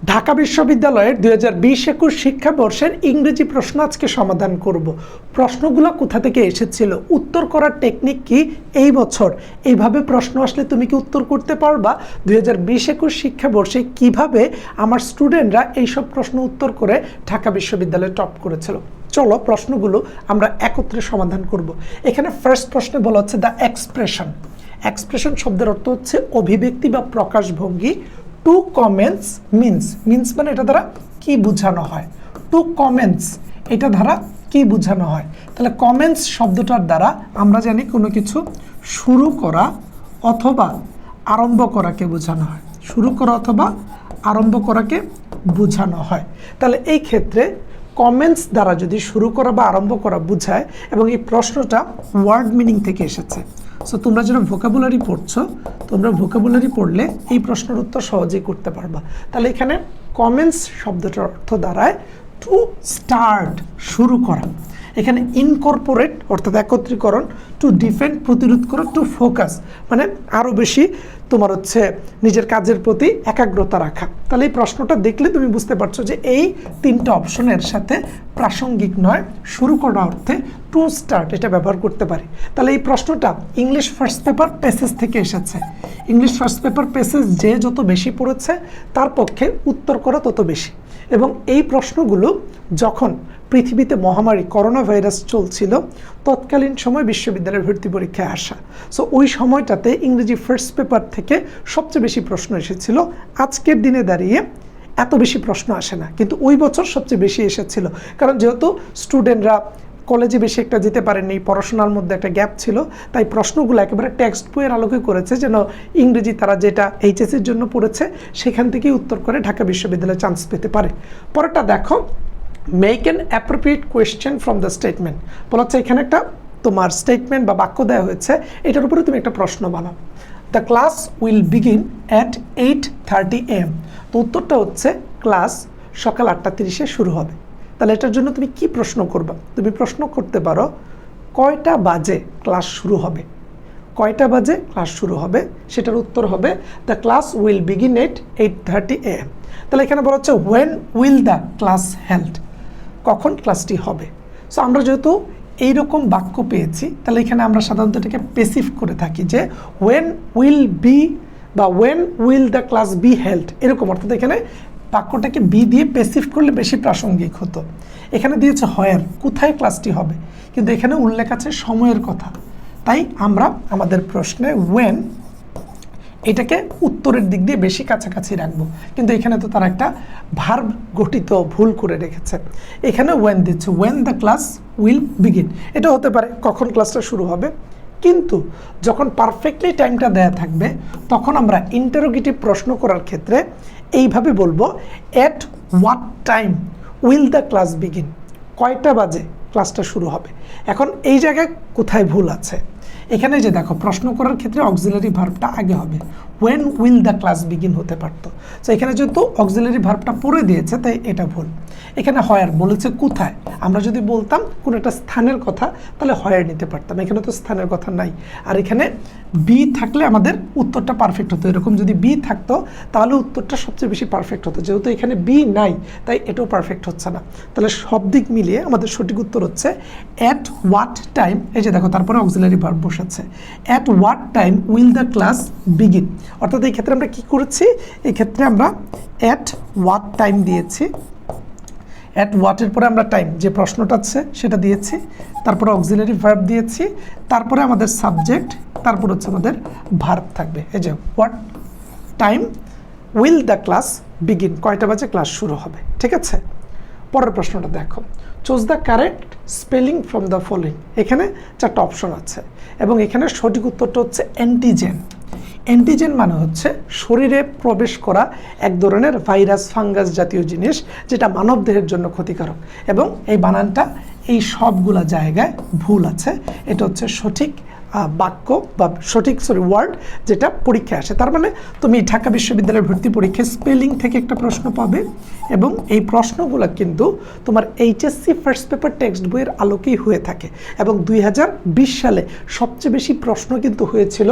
ঢাকা বিশ্ববিদ্যালয়ের 2020-21 শিক্ষাবর্ষের ইংরেজি প্রশ্ন আজকে সমাধান করব। প্রশ্নগুলো কোথা থেকে এসেছিল, উত্তর করার টেকনিক কি এই বছর, এইভাবে প্রশ্ন আসলে তুমি কি উত্তর করতে পারবা? 2020-21 শিক্ষাবর্ষে কিভাবে আমার স্টুডেন্টরা এইসব প্রশ্ন উত্তর করে ঢাকা বিশ্ববিদ্যালয়ে টপ করেছিল। চলো প্রশ্নগুলো আমরা একত্রে সমাধান করব। এখানে ফার্স্ট প্রশ্নে বলা হচ্ছে দ্য এক্সপ্রেশন। এক্সপ্রেশন শব্দের অর্থ হচ্ছে অভিব্যক্তি বা প্রকাশভঙ্গি। টু কমেন্টস মিন্স মানে এটা দ্বারা কি বোঝানো হয়। টু কমেন্টস এটা দ্বারা কি বোঝানো হয়। তাহলে কমেন্টস শব্দটার দ্বারা আমরা জানি কোনো কিছু শুরু করা অথবা আরম্ভ করাকে বোঝানো হয়। শুরু করা অথবা আরম্ভ করাকে বোঝানো হয়। তাহলে এই ক্ষেত্রে কমেন্টস দ্বারা যদি শুরু করা বা আরম্ভ করা বোঝায়, এবং এই প্রশ্নটা ওয়ার্ড মিনিং থেকে এসেছে। সো তোমরা যারা ভোকাবুলারি পড়ছো, তোমরা ভোকাবুলারি পড়লে এই প্রশ্নের উত্তর সহজেই করতে পারবা। তাহলে এখানে কমেন্টস শব্দটার অর্থ দাঁড়ায় টু স্টার্ট, শুরু করা। এখানে ইনকর্পোরেট অর্থাৎ একত্রীকরণ, টু ডিফেন্ড প্রতিরোধ করা, টু ফোকাস মানে আরও বেশি তোমার হচ্ছে নিজের কাজের প্রতি একাগ্রতা রাখা। তাহলে এই প্রশ্নটা দেখলে তুমি বুঝতে পারছো যে এই তিনটা অপশনের সাথে প্রাসঙ্গিক নয়, শুরু করা অর্থে টু স্টার্ট এটা ব্যবহার করতে পারি। তাহলে এই প্রশ্নটা ইংলিশ ফার্স্ট পেপার প্যাসেজ থেকে এসেছে। ইংলিশ ফার্স্ট পেপার প্যাসেজ যে যত বেশি পড়েছে তার পক্ষে উত্তর করা তত বেশি। এবং এই প্রশ্নগুলো যখন পৃথিবীতে মহামারী করোনা ভাইরাস চলছিল তৎকালীন সময় বিশ্ববিদ্যালয়ের ভর্তি পরীক্ষায় আসা। সো ওই সময়টাতে ইংরেজি ফার্স্ট পেপার থেকে সবচেয়ে বেশি প্রশ্ন এসেছিল। আজকের দিনে দাঁড়িয়ে এত বেশি প্রশ্ন আসে না, কিন্তু ওই বছর সবচেয়ে বেশি এসেছিল। কারণ যেহেতু স্টুডেন্টরা কলেজে বেশি একটা যেতে পারেনি, পড়াশোনার মধ্যে একটা গ্যাপ ছিল, তাই প্রশ্নগুলো একেবারে টেক্সট বইয়ের আলোকে করেছে যেন ইংরেজি তারা যেটা এইচএসির জন্য পড়েছে সেখান থেকেই উত্তর করে ঢাকা বিশ্ববিদ্যালয়ে চান্স পেতে পারে। পরেরটা দেখো, make an appropriate question from the statement. বলা হচ্ছে এখানে একটা তোমার স্টেটমেন্ট বা বাক্য দেওয়া হয়েছে, এটার উপরে তুমি একটা প্রশ্ন বানাও। The class will begin at 8:30 AM। তো উত্তরটা হচ্ছে ক্লাস সকাল 8:30-এ শুরু হবে। তাহলে এটার জন্য তুমি কি প্রশ্ন করবা? তুমি প্রশ্ন করতে পারো কয়টা বাজে ক্লাস শুরু হবে। কয়টা বাজে ক্লাস শুরু হবে, সেটার উত্তর হবে the class will begin at 8:30 AM। তাহলে এখানে বলা হচ্ছে when will the class held, কখন ক্লাসটি হবে। সো আমরা যেহেতু এইরকম বাক্য পেয়েছি, তাহলে এখানে আমরা সাধারণত এটাকে পেসিভ করে থাকি যে হোয়েন উইল বি বা when will the class be held, এরকম। অর্থাৎ এখানে বাক্যটাকে বি দিয়ে পেসিভ করলে বেশি প্রাসঙ্গিক হতো। এখানে দিয়েছে হোয়ার, কোথায় ক্লাসটি হবে, কিন্তু এখানে উল্লেখ আছে সময়ের কথা। তাই আমরা আমাদের প্রশ্নে ওয়েন এটাকে উত্তরের দিক দিয়ে বেশি কাছাকাছি রাখবো, কিন্তু এখানে তো তারা একটা ভার্ব গঠিত ভুল করে রেখেছে। এখানে ওয়েন দিচ্ছে, when the class will begin, এটা হতে পারে কখন ক্লাসটা শুরু হবে। কিন্তু যখন পারফেক্টলি টাইমটা দেয়া থাকবে তখন আমরা ইন্টারোগেটিভ প্রশ্ন করার ক্ষেত্রে এইভাবে বলবো, at what time will the class begin, কয়টা বাজে ক্লাসটা শুরু হবে। এখন এই জায়গায় কোথায় ভুল আছে, এখানে যে দেখো প্রশ্ন করার ক্ষেত্রে অক্সিলারি ভার্বটা আগে হবে, when will the class begin হতে পারতো। সো এখানে যেহেতু অক্সিলারি ভার্বটা পড়ে দিয়েছে তাই এটা ভুল। এখানে হয়ার বলেছে কোথায়, আমরা যদি বলতাম কোনো একটা স্থানের কথা তাহলে হয়ার নিতে পারতাম, এখানে তো স্থানের কথা নাই। আর এখানে বি থাকলে আমাদের উত্তরটা পারফেক্ট হতো। এরকম যদি বি থাকতো তাহলে উত্তরটা সবচেয়ে বেশি পারফেক্ট হতো। যেহেতু এখানে বি নাই তাই এটাও পারফেক্ট হচ্ছে না। তাহলে সব দিক মিলিয়ে আমাদের সঠিক উত্তর হচ্ছে অ্যাট হোয়াট টাইম। এই যে দেখো তারপরে অক্সিলারি ভার্ব বসাচ্ছে, at what time will the class begin. অর্থাৎ এই ক্ষেত্রে আমরা কি করেছি, এই ক্ষেত্রে আমরা অ্যাট হোয়াট টাইম দিয়েছি। অ্যাট হোয়াটের পরে আমরা টাইম যে প্রশ্নটা আছে সেটা দিয়েছি, তারপরে অক্সিলারি ভার্ব দিয়েছি, তারপরে আমাদের সাবজেক্ট, তারপর হচ্ছে আমাদের ভার্ব থাকবে। এই যে what time will the class begin, কয়টা বাজে ক্লাস শুরু হবে। ঠিক আছে, পরের প্রশ্নটা দেখো, choose the correct spelling from the following. এখানে 4টা অপশন আছে এবং এখানে সঠিক উত্তরটা হচ্ছে অ্যান্টিজেন। অ্যান্টিজেন মানে হচ্ছে শরীরে প্রবেশ করা এক ধরনের ভাইরাস ফাঙ্গাস জাতীয় জিনিস যেটা মানবদেহের জন্য ক্ষতিকারক, এবং এই বানানটা এই সবগুলা জায়গায় ভুল আছে। এটা হচ্ছে সঠিক বাক্য বা সঠিক ওয়ার্ড যেটা পরীক্ষায় আসে। তার মানে তুমি ঢাকা বিশ্ববিদ্যালয়ের ভর্তি পরীক্ষায় স্পেলিং থেকে একটা প্রশ্ন পাবে, এবং এই প্রশ্নগুলো কিন্তু তোমার এইচএসসি ফার্স্ট পেপার টেক্সট বইয়ের আলোকেই হয়ে থাকে। এবং 2020 সালে সবচেয়ে বেশি প্রশ্ন কিন্তু হয়েছিল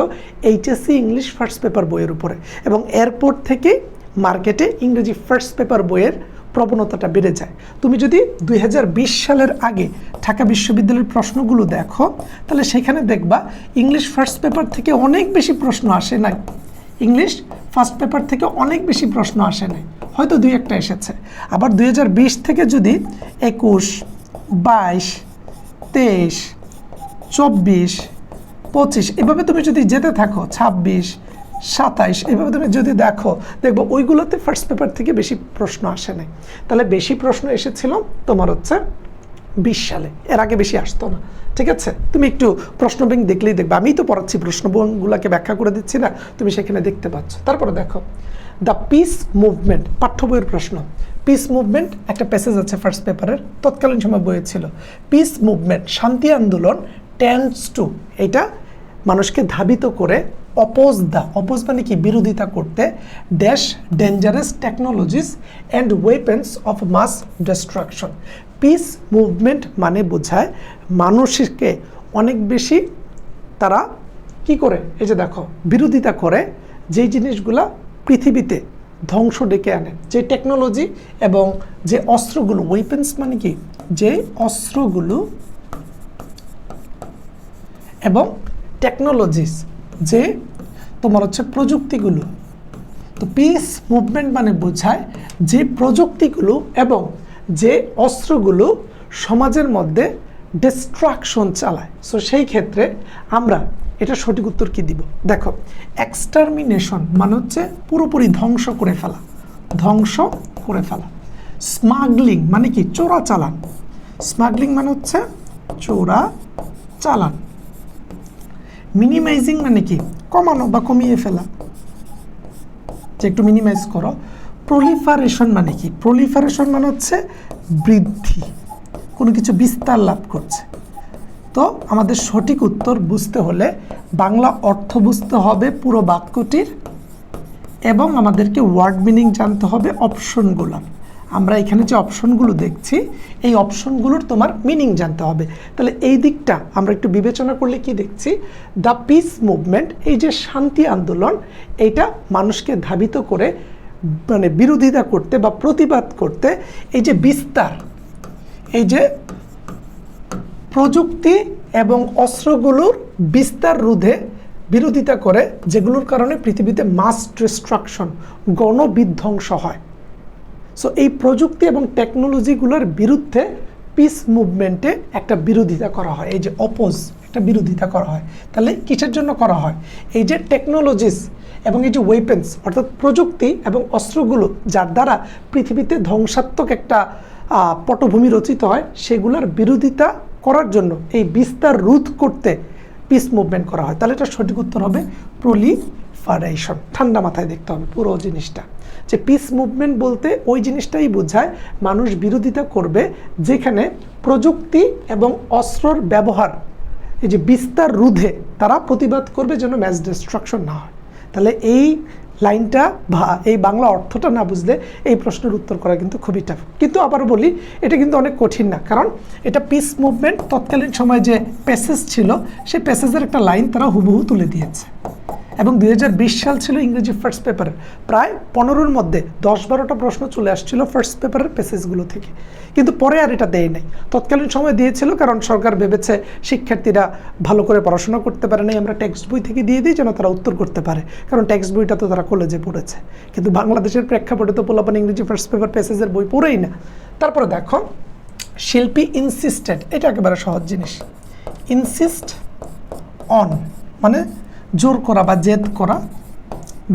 এইচএসসি ইংলিশ ফার্স্ট পেপার বইয়ের উপরে, এবং এরপর থেকে মার্কেটে ইংরেজি ফার্স্ট পেপার বইয়ের প্রবণতাটা বেড়ে যায়। তুমি যদি 2020 সালের আগে ঢাকা বিশ্ববিদ্যালয়ের প্রশ্নগুলো দেখো, তাহলে সেখানে দেখবা ইংলিশ ফার্স্ট পেপার থেকে অনেক বেশি প্রশ্ন আসে নাই। ইংলিশ ফার্স্ট পেপার থেকে অনেক বেশি প্রশ্ন আসে নাই, হয়তো 2-1টা এসেছে। আবার 2020 থেকে যদি 21, 22, 23, 24, 25 এভাবে তুমি যদি যেতে থাকো, 26, 27 এভাবে তুমি যদি দেখো, দেখবো ওইগুলোতে ফার্স্ট পেপার থেকে বেশি প্রশ্ন আসে নাই। তাহলে বেশি প্রশ্ন এসেছিল তোমার হচ্ছে 20 সালে, এর আগে বেশি আসতো না। ঠিক আছে, তুমি একটু প্রশ্ন ব্যাংক দেখলেই দেখবে, আমি তো পড়াচ্ছি প্রশ্ন ব্যাংকগুলোকে ব্যাখ্যা করে দিচ্ছি না, তুমি সেখানে দেখতে পাচ্ছ। তারপরে দেখো দ্য পিস মুভমেন্ট, পাঠ্য বইয়ের প্রশ্ন। পিস মুভমেন্ট একটা প্যাসেজ আছে ফার্স্ট পেপারের, তৎকালীন সময় বইয়ে ছিল। পিস মুভমেন্ট, শান্তি আন্দোলন, টেন্ডস টু, এটা মানুষকে ধাবিত করে অপোজ মানে কি, বিরোধিতা করতে, dash dangerous technologies and weapons of mass destruction. Peace movement মানে বোঝায় মানুষকে অনেক বেশি তারা কি করে, এই যে দেখো, বিরোধিতা করে যেই জিনিসগুলা পৃথিবীতে ধ্বংস ডেকে আনে, যে টেকনোলজি এবং যে অস্ত্রগুলো, ওয়েপন্স মানে কি, যে অস্ত্রগুলো এবং টেকনোলজিস, যে তোমার হচ্ছে প্রযুক্তিগুলো। তো পিস মুভমেন্ট মানে বোঝায় যে প্রযুক্তিগুলো এবং যে অস্ত্রগুলো সমাজের মধ্যে ডিস্ট্রাকশন চালায়। সো সেই ক্ষেত্রে আমরা এটা সঠিক উত্তর কি দিব? দেখো, এক্সটারমিনেশন মানে হচ্ছে পুরোপুরি ধ্বংস করে ফেলা, ধ্বংস করে ফেলা। স্মাগলিং মানে কি, চোরা চালান, স্মাগলিং মানে হচ্ছে চোরা চালান। মিনিমাইজিং মানে কি, কমানো বা কমিয়ে ফেলা, যে একটু মিনিমাইজ করো। প্রলিফারেশন মানে কি, প্রলিফারেশন মানে হচ্ছে বৃদ্ধি, কোনো কিছু বিস্তার লাভ করছে। তো আমাদের সঠিক উত্তর বুঝতে হলে বাংলা অর্থ বুঝতে হবে পুরো বাক্যটির, এবং আমাদেরকে ওয়ার্ড মিনিং জানতে হবে অপশনগুলো। আমরা এখানে যে অপশনগুলো দেখছি, এই অপশনগুলোর তোমার মিনিং জানতে হবে। তাহলে এই দিকটা আমরা একটু বিবেচনা করলে কি দেখছি, দ্য পিস মুভমেন্ট, এই যে শান্তি আন্দোলন, এইটা মানুষকে ধাবিত করে মানে বিরোধিতা করতে বা প্রতিবাদ করতে, এই যে বিস্তার, এই যে প্রযুক্তি এবং অস্ত্রগুলোর বিস্তার রোধে বিরোধিতা করে, যেগুলোর কারণে পৃথিবীতে মাস ডিস্ট্রাকশন, গণবিধ্বংস হয়। সো এই প্রযুক্তি এবং টেকনোলজিগুলোর বিরুদ্ধে পিস মুভমেন্টে একটা বিরোধিতা করা হয়, এই যে অপোজ, একটা বিরোধিতা করা হয়। তাহলে কিসের জন্য করা হয়? এই যে টেকনোলজিস এবং এই যে ওয়েপেন্স, অর্থাৎ প্রযুক্তি এবং অস্ত্রগুলো যার দ্বারা পৃথিবীতে ধ্বংসাত্মক একটা পটভূমি রচিত হয়, সেগুলোর বিরোধিতা করার জন্য, এই বিস্তার রোধ করতে পিস মুভমেন্ট করা হয়। তাহলে এটা সঠিক উত্তর হবে প্রলিফারেশন। ঠান্ডা মাথায় দেখতে হবে পুরো জিনিসটা, যে পিস মুভমেন্ট বলতে ওই জিনিসটাই বোঝায় মানুষ বিরোধিতা করবে যেখানে প্রযুক্তি এবং অস্ত্রর ব্যবহার, এই যে বিস্তার রোধে তারা প্রতিবাদ করবে যেন ম্যাস ডিস্ট্রাকশন না হয়। তাহলে এই লাইনটা বা এই বাংলা অর্থটা না বুঝলে এই প্রশ্নের উত্তর করা কিন্তু খুবই টাফ। কিন্তু আবার বলি, এটা কিন্তু অনেক কঠিন না, কারণ এটা পিস মুভমেন্ট তৎকালীন সময় যে প্যাসেজ ছিল, সেই প্যাসেজের একটা লাইন তারা হুবহু তুলে দিয়েছে। এবং 2020 সাল ছিল ইংরেজি ফার্স্ট পেপারের, প্রায় 15-র মধ্যে 10-12টা প্রশ্ন চলে আসছিল ফার্স্ট পেপারের প্যাসেজগুলো থেকে। কিন্তু পরে আর এটা দেয় নাই, তৎকালীন সময় দিয়েছিল কারণ সরকার ভেবেছে শিক্ষার্থীরা ভালো করে পড়াশোনা করতে পারে নাই, আমরা টেক্সট বই থেকে দিয়ে দিই যেন তারা উত্তর করতে পারে, কারণ টেক্সট বইটা তো তারা কলেজে পড়েছে। কিন্তু বাংলাদেশের প্রেক্ষাপটে তো পোলাপান ইংরেজি ফার্স্ট পেপার প্যাসেজের বই পড়েই না। তারপরে দেখো, শিল্পী ইনসিস্টেড, এটা একেবারে সহজ জিনিস। ইনসিস্ট অন মানে জোর করা বা জেদ করা,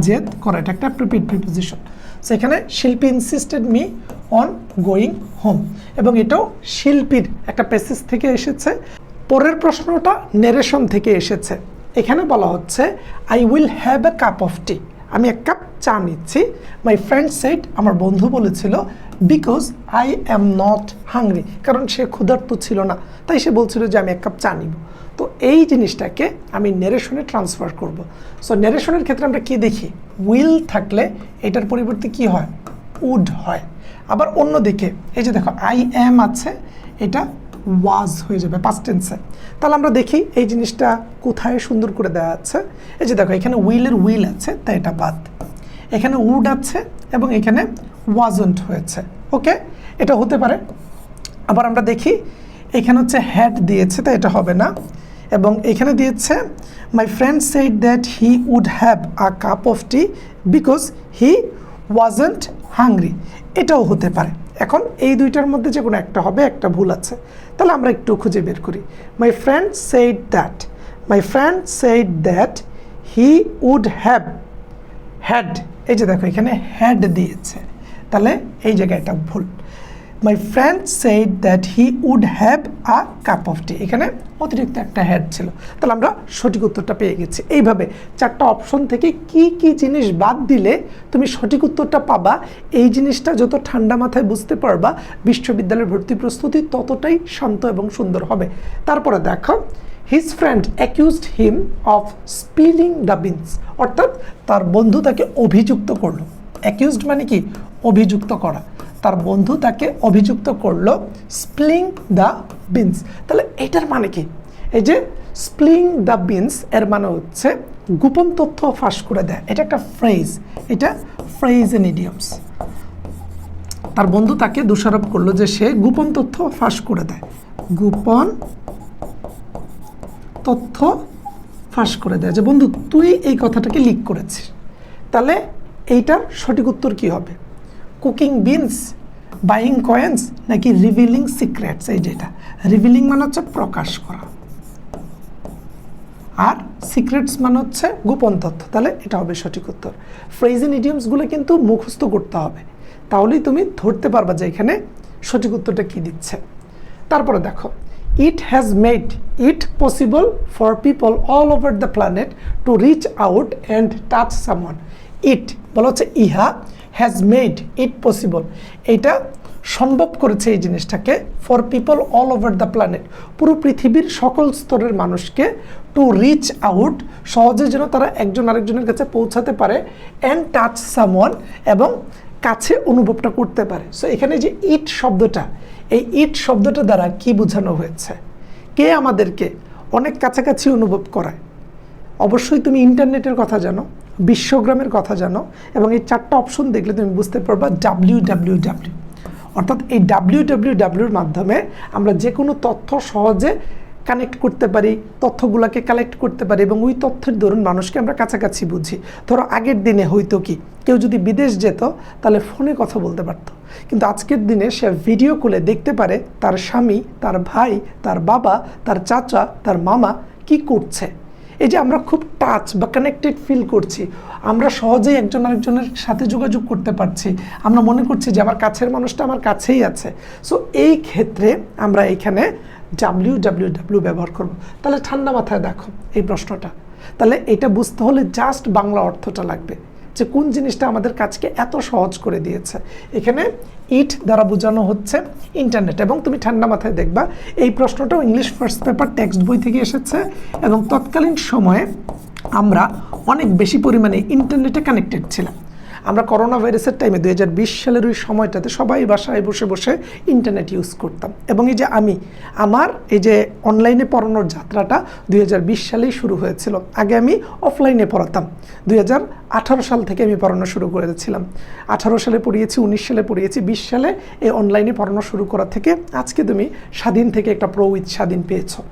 জেদ করা, এটা একটা প্রিপোজিশন। সেখানে শিল্পী insisted me on going home, এবং এটাও শিল্পীর একটা প্যাসেজ থেকে এসেছে। পরের প্রশ্নটা নেরেশন থেকে এসেছে। এখানে বলা হচ্ছে I will have a cup of tea, আমি এক কাপ চা নিচ্ছি। মাই ফ্রেন্ড সেড, আমার বন্ধু বলেছিল, because I am not hungry, কারণ সে ক্ষুধার্ত ছিল না, তাই সে বলছিল যে আমি এক কাপ চা নিব। তো এই জিনিসটাকে আমি নেরেশনে ট্রান্সফার করব। সো নেরেশনের ক্ষেত্রে আমরা কি দেখি, উইল থাকলে এটার পরিবর্তে কি হয়, উড হয়। আবার অন্যদিকে এই যে দেখো আই অ্যাম আছে, এটা ওয়াজ হয়ে যাবে পাস্ট টেন্সে। তাহলে আমরা দেখি এই জিনিসটা কোথায় সুন্দর করে দেওয়া আছে। এই যে দেখো এখানে উইলের উইল আছে, তাই এটা বাদ। এখানে উড আছে এবং এখানে ওয়াজন্ট হয়েছে। ওকে, এটা হতে পারে। আবার আমরা দেখি এখানে হচ্ছে হ্যাড দিয়েছে, তাই এটা হবে না। এবং এখানে দিয়েছে my friend said that he would have a cup of tea because he wasn't hungry, এটাও হতে পারে। এখন এই দুইটার মধ্যে যে কোনো একটা হবে, একটা ভুল আছে। তাহলে আমরা একটু খুঁজে বের করি। My friend said that he would have had, এই যে দেখো এখানে হ্যাড দিয়েছে, তাহলে এই জায়গায় এটা ভুল। My friend said that he would have a cup of tea, এখানে অতিরিক্ত একটা হ্যাড ছিল। তাহলে আমরা সঠিক উত্তরটা পেয়ে গেছি। এইভাবে চারটা অপশন থেকে কি কি জিনিস বাদ দিলে তুমি সঠিক উত্তরটা পাবা, এই জিনিসটা যত ঠান্ডা মাথায় বুঝতে পারবা, বিশ্ববিদ্যালয়ের ভর্তি প্রস্তুতি ততটাই শান্ত এবং সুন্দর হবে। তারপরে দেখো, his friend accused him of spilling the beans, অর্থাৎ তার বন্ধু তাকে অভিযুক্ত করলো। অ্যাকিউজড মানে কি? অভিযুক্ত করা। তার বন্ধু তাকে অভিযুক্ত করলো স্পিলিং দ্য বিনস। তাহলে এটার মানে কি? এই যে স্পিলিং দ্য বিনস এর মানে হচ্ছে গোপন তথ্য ফাঁস করে দেয়। এটা একটা ফ্রেজ, এটা ফ্রেজ এন্ড ইডিয়মস। তার বন্ধু তাকে দোষারোপ করলো যে সে গোপন তথ্য ফাঁস করে দেয়, গোপন তথ্য ফাঁস করে দেয়, যে বন্ধু তুই এই কথাটাকে লিক করেছিস। তাহলে এইটার সঠিক উত্তর কি হবে? কুকিং বিনস, বাইং কয়েন্স, নাকি রিভিলিং সিক্রেটস? এই যেটা রিভিলিং মানে হচ্ছে প্রকাশ করা, আর সিক্রেটস মানে হচ্ছে গোপন তথ্য। তাহলে এটা হবে সঠিক উত্তর। ফ্রেজ এন্ড ইডিয়মসগুলো কিন্তু মুখস্থ করতে হবে, তাহলেই তুমি ধরতে পারবা যে এখানে সঠিক উত্তরটা কি দিচ্ছে। তারপরে দেখো, it has made it possible for people all over the planet to reach out and touch someone. It বলা হচ্ছে ইহা, হ্যাজ মেড ইট পসিবল, এটা সম্ভব করেছে এই জিনিসটাকে, for people all over the planet, পুরো পৃথিবীর সকল স্তরের মানুষকে, টু রিচ আউট, সহজে যেন তারা একজন আরেকজনের কাছে পৌঁছাতে পারে, অ্যান্ড টাচ সামওয়ান, এবং কাছে অনুভবটা করতে পারে। সো এখানে যে ইট শব্দটা, এই ইট শব্দটা দ্বারা কি বোঝানো হয়েছে? কে আমাদেরকে অনেক কাছাকাছি অনুভব করায়? অবশ্যই তুমি ইন্টারনেটের কথা জানো, বিশ্বগ্রামের কথা জানো, এবং এই চারটা অপশন দেখলে তুমি বুঝতে পারবা www, অর্থাৎ এই wwwর মাধ্যমে আমরা যে কোনো তথ্য সহজে কানেক্ট করতে পারি, তথ্যগুলোকে কালেক্ট করতে পারি, এবং ওই তথ্যের দরুন মানুষকে আমরা কাছাকাছি বুঝি। ধরো আগের দিনে হয়তো কি কেউ যদি বিদেশ যেত তাহলে ফোনে কথা বলতে পারত, কিন্তু আজকের দিনে সে ভিডিও কলে দেখতে পারে তার স্বামী, তার ভাই, তার বাবা, তার চাচা, তার মামা কি করছে। এই যে আমরা খুব টাচ বা কানেক্টেড ফিল করছি, আমরা সহজেই একজন আরেকজনের সাথে যোগাযোগ করতে পারছি, আমরা মনে করছি যে আমার কাছের মানুষটা আমার কাছেই আছে। সো এই ক্ষেত্রে আমরা এখানে www ব্যবহার করব। তাহলে ঠান্ডা মাথায় দেখো এই প্রশ্নটা, তাহলে এটা বুঝতে হলে জাস্ট বাংলা অর্থটা লাগবে, যে কোন জিনিসটা আমাদের কাজকে এত সহজ করে দিয়েছে। এখানে ইট দ্বারা বোঝানো হচ্ছে ইন্টারনেট, এবং তুমি ঠান্ডা মাথায় দেখবা এই প্রশ্নটাও ইংলিশ ফার্স্ট পেপার টেক্সট বই থেকে এসেছে, এবং তৎকালীন সময়ে আমরা অনেক বেশি পরিমাণে ইন্টারনেটে কানেক্টেড ছিলাম। আমরা করোনা ভাইরাসের টাইমে 2020 সালের ওই সময়টাতে সবাই বাসায় বসে বসে ইন্টারনেট ইউজ করতাম, এবং এই যে আমার এই যে অনলাইনে পড়ানোর যাত্রাটা 2020 সালেই শুরু হয়েছিল। আগে আমি অফলাইনে পড়াতাম, 2018 সাল থেকে আমি পড়ানো শুরু করেছিলাম। 18 সালে পড়িয়েছি, 19 সালে পড়িয়েছি, 20 সালে এই অনলাইনে পড়ানো শুরু করা থেকে আজকে তুমি স্বাধীন থেকে একটা প্রো উইথ স্বাধীন পেয়েছো।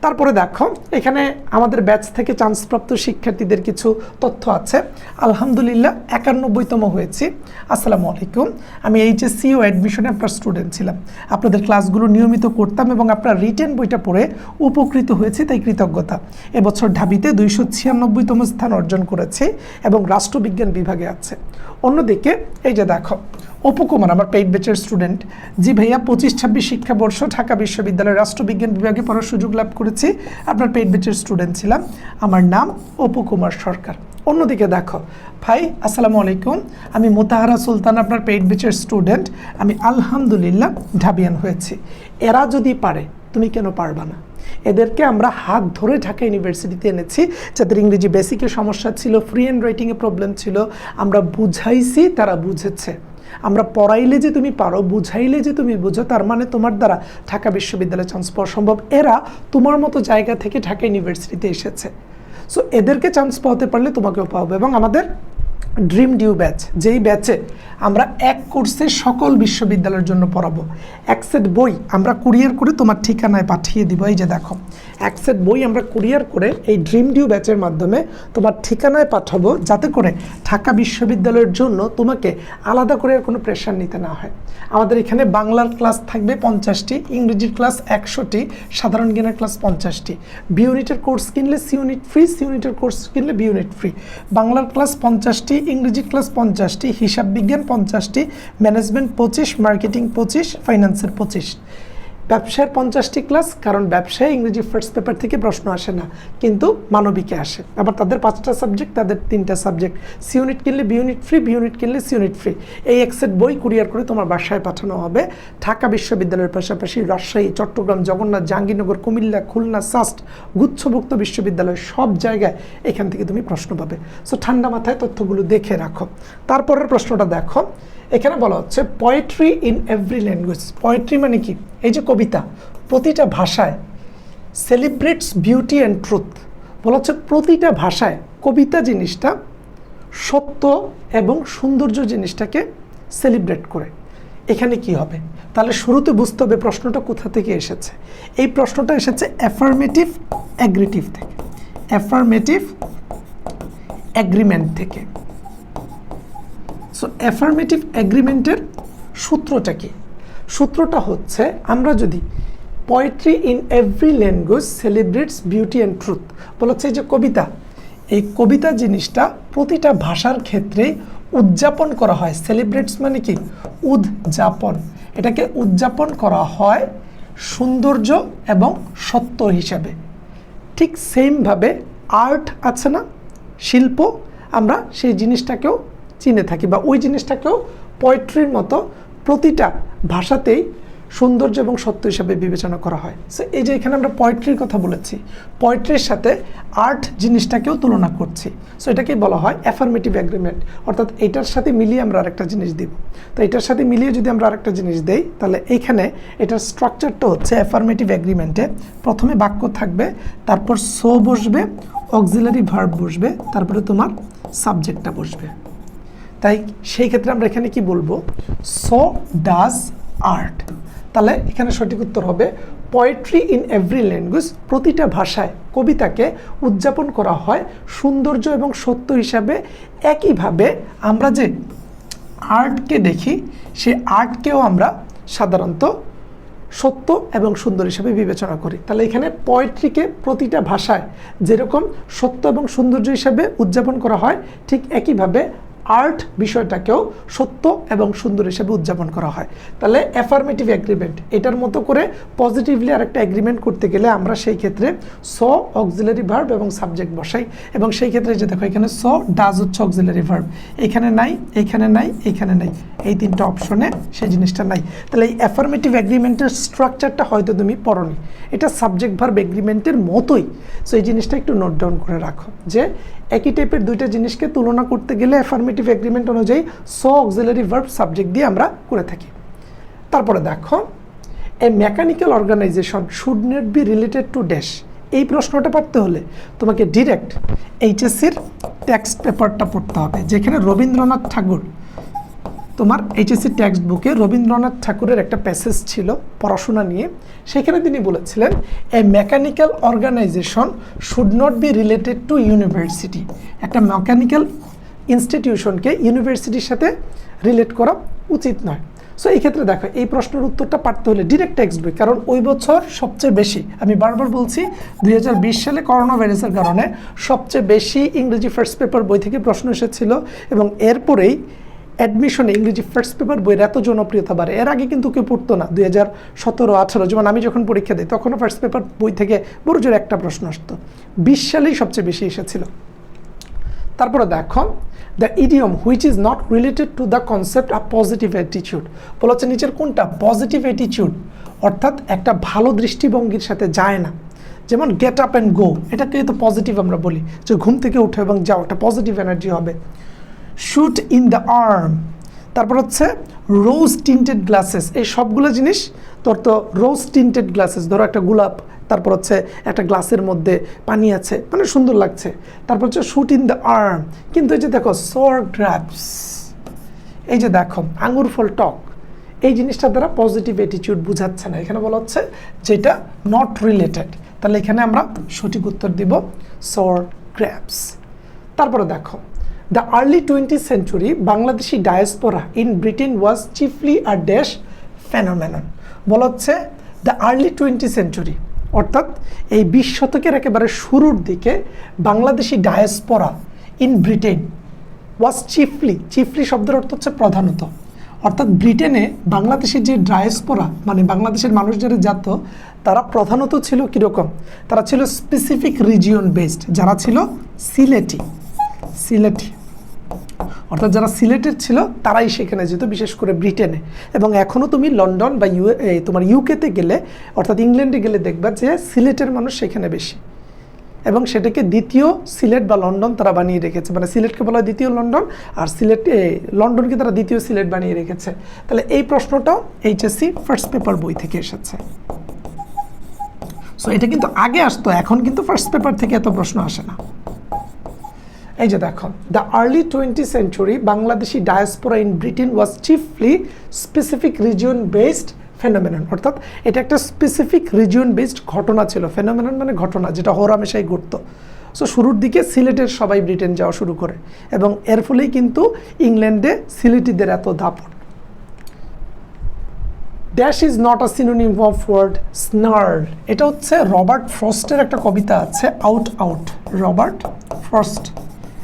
তারপরে দেখো এখানে আমাদের ব্যাচ থেকে চান্সপ্রাপ্ত শিক্ষার্থীদের কিছু তথ্য আছে। আলহামদুলিল্লাহ 91তম হয়েছি। আসসালামু আলাইকুম, আমি এইচএসসি ও অ্যাডমিশনে আপনার স্টুডেন্ট ছিলাম। আপনাদের ক্লাসগুলো নিয়মিত করতাম এবং আপনার রিটেন বইটা পড়ে উপকৃত হয়েছি, তাই কৃতজ্ঞতা। এবছর ঢাবিতে 296তম স্থান অর্জন করেছে এবং রাষ্ট্রবিজ্ঞান বিভাগে আছে। অন্যদিকে এই যে দেখো, অপু কুমার আমার পেইড ব্যাচের স্টুডেন্ট। জি ভাইয়া, 25-26 শিক্ষাবর্ষ ঢাকা বিশ্ববিদ্যালয়ের রাষ্ট্রবিজ্ঞান বিভাগে পড়ার সুযোগ লাভ করেছি, আপনার পেইড ব্যাচের স্টুডেন্ট ছিলাম। আমার নাম অপু কুমার সরকার। অন্যদিকে দেখো ভাই, আসসালামু আলাইকুম, আমি মোতাহারা সুলতান আপনার পেইড ব্যাচের স্টুডেন্ট। আমি আলহামদুলিল্লাহ ঢাবিয়ান হয়েছি। এরা যদি পারে তুমি কেন পারবা না? এদেরকে আমরা হাত ধরে ঢাকা ইউনিভার্সিটিতে এনেছি, যাদের ইংরেজি বেসিকে সমস্যা ছিল, ফ্রি হ্যান্ড রাইটিংয়ে প্রবলেম ছিল, আমরা বুঝাইছি, তারা বুঝেছে। আমরা পড়াইলে যে তুমি পারো, বুঝাইলে যে তুমি বুঝো, তার মানে তোমার দ্বারা ঢাকা বিশ্ববিদ্যালয়ে চান্স পাওয়া সম্ভব। এরা তোমার মতো জায়গা থেকে ঢাকা ইউনিভার্সিটিতে এসেছে। সো এদেরকে চান্স পাওয়াতে পারলে তোমাকেও পাওয়া। এবং আমাদের ড্রিম ডিউ ব্যাচ, যেই ব্যাচে আমরা এক কোর্সে সকল বিশ্ববিদ্যালয়ের জন্য পড়াবো। এক সেট বই আমরা কুরিয়ার করে তোমার ঠিকানায় পাঠিয়ে দিব। এই যে দেখো, এক সেট বই আমরা কুরিয়ার করে এই ড্রিম ডিউ ব্যাচের মাধ্যমে তোমার ঠিকানায় পাঠাবো, যাতে করে ঢাকা বিশ্ববিদ্যালয়ের জন্য তোমাকে আলাদা করে আর কোনো প্রেশার নিতে না হয়। আমাদের এখানে বাংলার ক্লাস থাকবে 50টি, ইংরেজির ক্লাস 100টি, সাধারণ জ্ঞানের ক্লাস 50টি। বি ইউনিটের কোর্স কিনলে সি ইউনিট ফ্রি, সি ইউনিটের কোর্স কিনলে বি ইউনিট ফ্রি। বাংলার ক্লাস 50টি, ইংরেজি ক্লাস 50টি, হিসাব বিজ্ঞান 50টি, ম্যানেজমেন্ট 25, মার্কেটিং 25, ফাইন্যান্সের 25। ব্যবসায়ের 50টি ক্লাস, কারণ ব্যবসায় ইংরেজি ফার্স্ট পেপার থেকে প্রশ্ন আসে না, কিন্তু মানবিকে আসে। আবার তাদের 5টা সাবজেক্ট, তাদের 3টা সাবজেক্ট। সি ইউনিট কিনলে B unit free, B unit কিনলে সি ইউনিট ফ্রি। এই এক সেট বই কুরিয়ার করে তোমার বাসায় পাঠানো হবে। ঢাকা বিশ্ববিদ্যালয়ের পাশাপাশি রাজশাহী, চট্টগ্রাম, জগন্নাথ, জাহাঙ্গীরনগর, কুমিল্লা, খুলনা, সাস্ট, গুচ্ছভুক্ত বিশ্ববিদ্যালয় সব জায়গায় এখান থেকে তুমি প্রশ্ন পাবে। সো ঠান্ডা মাথায় তথ্যগুলো দেখে রাখো। তারপরের প্রশ্নটা দেখো, এখানে বলা হচ্ছে poetry in every language. Poetry মানে কি? এই যে কবিতা, প্রতিটা ভাষায় সেলিব্রেটস বিউটি অ্যান্ড ট্রুথ। বলা হচ্ছে প্রতিটা ভাষায় কবিতা জিনিসটা সত্য এবং সৌন্দর্য জিনিসটাকে সেলিব্রেট করে। এখানে কি হবে? তাহলে শুরুতে বুঝতে হবে প্রশ্নটা কোথা থেকে এসেছে। এই প্রশ্নটা এসেছে অ্যাফার্মেটিভ অ্যাগ্রিটিভ থেকে, অ্যাফার্মেটিভ অ্যাগ্রিমেন্ট থেকে। সো অ্যাফার্মেটিভ অ্যাগ্রিমেন্টের সূত্রটা কি? সূত্রটা হচ্ছে, আমরা যদি poetry in every language celebrates beauty and truth বলা হচ্ছে, এই যে কবিতা, এই কবিতা জিনিসটা প্রতিটা ভাষার ক্ষেত্রেই উদযাপন করা হয়। সেলিব্রেটস মানে কি? উদযাপন। এটাকে উদযাপন করা হয় সৌন্দর্য এবং সত্য হিসাবে। ঠিক সেমভাবে আর্ট আছে না, শিল্প, আমরা সেই জিনিসটাকেও চিনে থাকি, বা ওই জিনিসটাকেও পোয়েট্রির মতো প্রতিটা ভাষাতেই সৌন্দর্য এবং সত্য হিসাবে বিবেচনা করা হয়। সো এই যে এখানে আমরা পোয়েট্রির কথা বলেছি, পোয়েট্রির সাথে আর্ট জিনিসটাকেও তুলনা করছি। সো এটাকেই বলা হয় অ্যাফার্মেটিভ অ্যাগ্রিমেন্ট। অর্থাৎ এটার সাথে মিলিয়ে আমরা আরেকটা জিনিস দিব। তো এটার সাথে মিলিয়ে যদি আমরা আরেকটা জিনিস দেই, তাহলে এইখানে এটার স্ট্রাকচারটা হচ্ছে অ্যাফার্মেটিভ অ্যাগ্রিমেন্টে প্রথমে বাক্য থাকবে, তারপর সো বসবে, অক্সিলারি ভার্ব বসবে, তারপরে তোমার সাবজেক্টটা বসবে। তাই সেই ক্ষেত্রে আমরা এখানে কি বলবো? So does art. তাহলে এখানে সঠিক উত্তর হবে পোয়েট্রি ইন এভরি ল্যাঙ্গুয়েজ। প্রতিটা ভাষায় কবিতাকে উদযাপন করা হয় সৌন্দর্য এবং সত্য হিসাবে। একইভাবে আমরা যে আর্টকে দেখি, সেই আর্টকেও আমরা সাধারণত সত্য এবং সুন্দর হিসাবে বিবেচনা করি। তাহলে এখানে পোয়েট্রিকে প্রতিটা ভাষায় যেরকম সত্য এবং সৌন্দর্য হিসাবে উদযাপন করা হয়, ঠিক একইভাবে আর্ট বিষয়টাকেও সত্য এবং সুন্দর হিসেবে উদযাপন করা হয়। তাহলে অ্যাফার্মেটিভ অ্যাগ্রিমেন্ট, এটার মতো করে পজিটিভলি আরেকটা অ্যাগ্রিমেন্ট করতে গেলে আমরা সেই ক্ষেত্রে সো, অক্সিলারি ভার্ব এবং সাবজেক্ট বসাই। এবং সেই ক্ষেত্রে যে দেখো, এখানে সো ডাজ হচ্ছে অক্সিলারি ভার্ব, এখানে নাই, এখানে নাই, এখানে নাই, এই 3টা অপশনে সেই জিনিসটা নাই। তাহলে এই অ্যাফার্মেটিভ অ্যাগ্রিমেন্টের স্ট্রাকচারটা হয়তো তুমি পড়োনি, এটা সাবজেক্ট ভার্ব এগ্রিমেন্টের মতোই। সো এই জিনিসটা একটু নোট ডাউন করে রাখো, যে একই টাইপের দুইটা জিনিসকে তুলনা করতে গেলে অ্যাফার্মেটিভ এগ্রিমেন্ট অনুযায়ী সো, অক্সিলারি ভার্ব, সাবজেক্ট দিয়ে আমরা করে থাকি। তারপরে দেখো, a mechanical organization should not be related to dash. এই প্রশ্নটা পারতে হলে তোমাকে ডিরেক্ট এইচএসসির টেক্সট পেপারটা পড়তে হবে, যেখানে রবীন্দ্রনাথ ঠাকুর, তোমার এইচএসসি টেক্সট বুকে রবীন্দ্রনাথ ঠাকুরের একটা প্যাসেজ ছিল পড়াশোনা নিয়ে। সেখানে তিনি বলেছিলেন, a mechanical organization should not be related to university. একটা মেকানিক্যাল ইনস্টিটিউশনকে ইউনিভার্সিটির সাথে রিলেট করা উচিত নয়। সো এই ক্ষেত্রে দেখো, এই প্রশ্নের উত্তরটা পারতে হলে ডিরেক্ট টেক্সট বই, কারণ ওই বছর সবচেয়ে বেশি, আমি বারবার বলছি, 2020 সালে করোনা ভাইরাসের কারণে সবচেয়ে বেশি ইংরেজি ফার্স্ট পেপার বই থেকে প্রশ্ন এসেছিল, এবং এরপরেই অ্যাডমিশনে ইংরেজি ফার্স্ট পেপার বইয়ের এত জনপ্রিয়তা বাড়ে। এর আগে কিন্তু কেউ পড়তো না। 2017-18, যেমন আমি যখন পরীক্ষা দিই, তখনও ফার্স্ট পেপার বই থেকে বড় জোর একটা প্রশ্ন আসতো। 20 সালেই সবচেয়ে বেশি এসেছিল। তারপরে দেখো, the idiom which is not related to the concept of positive attitude. বলা হচ্ছে নিচের কোনটা পজিটিভ অ্যাটিটিউড, অর্থাৎ একটা ভালো দৃষ্টিভঙ্গির সাথে যায় না। যেমন গেট আপ অ্যান্ড গো, এটাকে তো পজিটিভ আমরা বলি, যে ঘুম থেকে উঠে এবং যাও, একটা পজিটিভ এনার্জি হবে। শুট ইন দ্য আর্ম, তারপর হচ্ছে রোজ টিন্টেড গ্লাসেস। এই সবগুলো জিনিস তোর তো রোজ টিন্টেড গ্লাসেস, ধরো একটা গোলাপ তারপর হচ্ছে একটা গ্লাসের মধ্যে পানি আছে, মানে সুন্দর লাগছে। তারপর হচ্ছে শুট ইন দ্য আর্ম, কিন্তু এই যে দেখো সোর গ্রাপস, এই যে দেখো আঙ্গুর ফল টক, এই জিনিসটা দ্বারা পজিটিভ অ্যাটিটিউড বোঝাচ্ছে না, এখানে বলা হচ্ছে যেটা নট রিলেটেড। তাহলে এখানে আমরা সঠিক উত্তর দিব সোর গ্রাপস। তারপরে দেখো the early 20th century Bangladeshi diaspora in Britain was chiefly a dash phenomenon. বলা হচ্ছে দ্য আর্লি 20th century অর্থাৎ এই 20 শতকের একেবারে শুরুর দিকে Bangladeshi diaspora in Britain was চিফলি শব্দের অর্থ হচ্ছে প্রধানত, অর্থাৎ ব্রিটেনে বাংলাদেশের যে ডায়াসপোরা মানে বাংলাদেশের মানুষ যারা যেত তারা প্রধানত ছিল কীরকম, তারা ছিল স্পেসিফিক রিজিয়ন বেসড, যারা ছিল সিলেটি অর্থাৎ যারা সিলেটের ছিল তারাই সেখানে যেত, বিশেষ করে ব্রিটেনে। এবং এখনও তুমি লন্ডন বা তোমার ইউকেতে গেলে অর্থাৎ ইংল্যান্ডে গেলে দেখবা যে সিলেটের মানুষ সেখানে বেশি, এবং সেটাকে দ্বিতীয় সিলেট বা লন্ডন তারা বানিয়ে রেখেছে, মানে সিলেটকে বলা হয় দ্বিতীয় লন্ডন আর লন্ডনকে তারা দ্বিতীয় সিলেট বানিয়ে রেখেছে। তাহলে এই প্রশ্নটাও এইচএসসি ফার্স্ট পেপার বই থেকে এসেছে। সো এটা কিন্তু আগে আসতো, এখন কিন্তু ফার্স্ট পেপার থেকে এত প্রশ্ন আসে না। এই যে দেখো the early 20th century Bangladeshi diaspora in Britain was chiefly specific region based phenomenon, অর্থাৎ এটা একটা স্পেসিফিক রিজিয়ন বেসড ঘটনা ছিল। ফেনোমেনন মানে ঘটনা, যেটা হরহামেশাই ঘটতো। সো শুরুর দিকে সিলেটের সবাই ব্রিটেন যাওয়া শুরু করে, এবং এর ফলেই কিন্তু ইংল্যান্ডে সিলেটিদের এত দাপট। Dash is not a synonym of word snared, এটা হচ্ছে রবার্ট ফ্রস্টের একটা কবিতা আছে আউট। রবার্ট ফ্রস্ট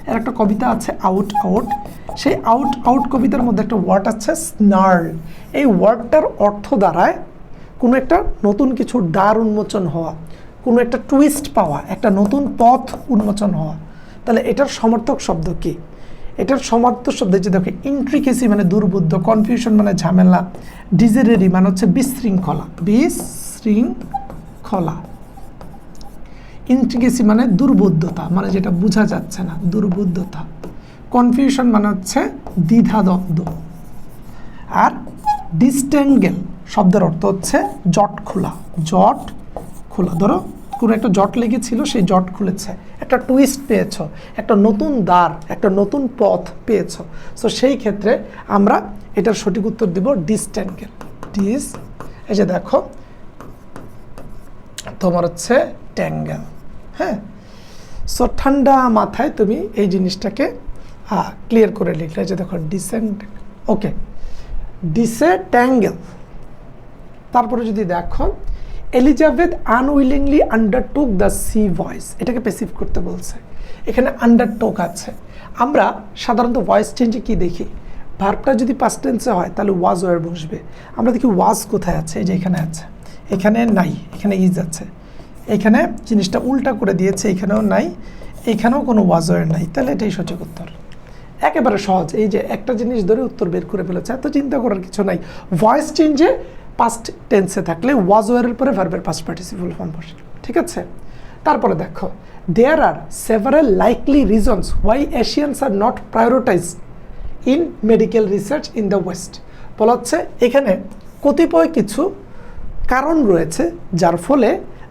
এর একটা কবিতা আছে আউট। সেই আউট কবিতার মধ্যে একটা ওয়ার্ড আছে স্নার্ল। এই ওয়ার্ডটার অর্থ দাঁড়ায় কোনো একটা নতুন কিছুর দ্বার উন্মোচন হওয়া, কোনো একটা টুইস্ট পাওয়া, একটা নতুন পথ উন্মোচন হওয়া। তাহলে এটার সমর্থক শব্দ কি? এটার সমর্থক শব্দ যে দেখো ইন্ট্রিকেসি মানে দুর্বুদ্ধ, কনফিউশন মানে ঝামেলা, ডিজেরেরি মানে হচ্ছে বিশৃঙ্খলা, ইন্ট্রিকেসি মানে দুর্বোধ্যতা, মানে যেটা বোঝা যাচ্ছে না, দুর্বোধ্যতা। কনফিউশন মানে হচ্ছে দ্বিধাদ্বন্দ্ব। আর ডিস্টেঙ্গেল শব্দের অর্থ হচ্ছে জট খোলা। ধরো কোনো একটা জট লেগেছিল, সেই জট খুলেছে, একটা টুইস্ট পেয়েছো, একটা নতুন দ্বার, একটা নতুন পথ পেয়েছো। সো সেই ক্ষেত্রে আমরা এটার সঠিক উত্তর দিব ডিস্টেঙ্গেল। এই যে দেখো তোমার হচ্ছে ট্যাঙ্গেল। হ্যাঁ, সো ঠান্ডা মাথায় তুমি এই জিনিসটাকে ক্লিয়ার করে লিখলে। যে দেখো ডিসেট্যাঙ্গেল। তারপরে যদি দেখো Elizabeth unwillingly আন্ডারটুক the sea voice, এটাকে প্যাসিভ করতে বলছে, এখানে আন্ডারটুক আছে। আমরা সাধারণত ভয়েস চেঞ্জে কি দেখি, ভার্বটা যদি পাস্ট টেন্সে হয় তাহলে ওয়াজ ওয়ার বসবে। আমরা দেখি ওয়াজ কোথায় আছে, এই যে এখানে আছে, এখানে নাই, এখানে ইজ আছে। এখানে জিনিসটা উল্টা করে দিয়েছে, এখানেও নাই, এখানেও কোনো ওয়াজ ওয়ার নাই। তাহলে এটাই সঠিক উত্তর, একেবারে সহজ। এই যে একটা জিনিস ধরে উত্তর বের করে ফেলেছে, এত চিন্তা করার কিছু নাই। ভয়েস চেঞ্জে পাস্ট টেন্সে থাকলে ওয়াজ ওয়ারের পরে ভার্বের পাস্ট পার্টিসিপল ফর্ম বসে, ঠিক আছে। তারপরে দেখো there are several likely reasons why Asians are not prioritised in medical research in the West. বলা হচ্ছে এখানে কতিপয় কিছু কারণ রয়েছে যার ফলে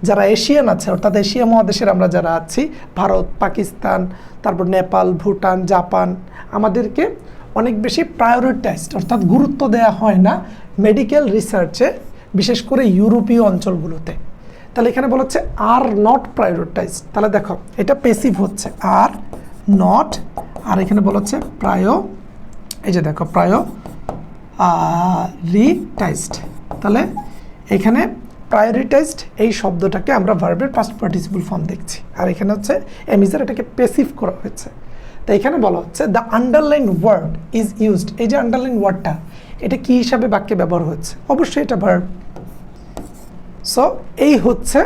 যারা এশিয়ান আছে, অর্থাৎ এশিয়া মহাদেশের আমরা যারা আছি, ভারত, পাকিস্তান, তারপর নেপাল, ভুটান, জাপান, আমাদেরকে অনেক বেশি প্রায়োরিটাইজড অর্থাৎ গুরুত্ব দেওয়া হয় না মেডিকেল রিসার্চে, বিশেষ করে ইউরোপীয় অঞ্চলগুলোতে। তাহলে এখানে বলা হচ্ছে আর নট প্রায়োরিটাইজড। তাহলে দেখো এটা প্যাসিভ হচ্ছে আর নট, আর এখানে বলা হচ্ছে এই যে দেখো প্রায়োরিটাইজড। তাহলে এখানে প্রায়োরিটাইজড এই শব্দটাকে আমরা ভার্বের পাস্ট পার্টিসিপল ফর্ম দেখছি, আর এখানে হচ্ছে এমিজার, এটাকে প্যাসিভ করা হয়েছে। তো এখানে বলা হচ্ছে the underline word is used. এই যে আন্ডারলাইন ওয়ার্ডটা, এটা কি হিসাবে বাক্যে ব্যবহার হচ্ছে? অবশ্যই এটা ভার্ব। সো এই হচ্ছে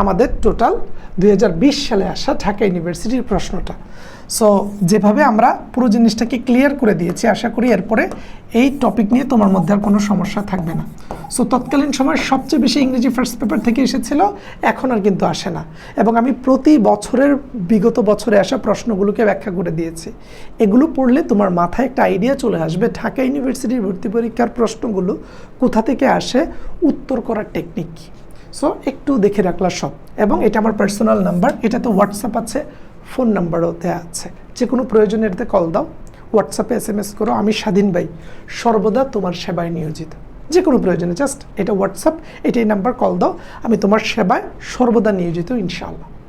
আমাদের টোটাল 2020 সালে আসা ঢাকা ইউনিভার্সিটির প্রশ্নটা। সো যেভাবে আমরা পুরো জিনিসটাকে ক্লিয়ার করে দিয়েছি, আশা করি এরপরে এই টপিক নিয়ে তোমার মধ্যে আর কোনো সমস্যা থাকবে না। সো তৎকালীন সময় সবচেয়ে বেশি ইংরেজি ফার্স্ট পেপার থেকে এসেছিল, এখন আর কিন্তু আসে না। এবং আমি প্রতি বছরের বিগত বছরে আসা প্রশ্নগুলোকে ব্যাখ্যা করে দিয়েছি। এগুলো পড়লে তোমার মাথায় একটা আইডিয়া চলে আসবে ঢাকা ইউনিভার্সিটির ভর্তি পরীক্ষার প্রশ্নগুলো কোথা থেকে আসে, উত্তর করার টেকনিক কী। সো একটু দেখে রাখলা সব। এবং এটা আমার পার্সোনাল নাম্বার, এটাতে হোয়াটসঅ্যাপ আছে, ফোন নাম্বারও দেওয়া আছে। যে কোনো প্রয়োজনে এটাতে কল দাও, হোয়াটসঅ্যাপে SMS করো। আমি স্বাধীন ভাই সর্বদা তোমার সেবায় নিয়োজিত। যে কোনো প্রয়োজনে জাস্ট এটা হোয়াটসঅ্যাপ, এটাই নাম্বার, কল দাও। আমি তোমার সেবায় সর্বদা নিয়োজিত ইনশাআল্লাহ।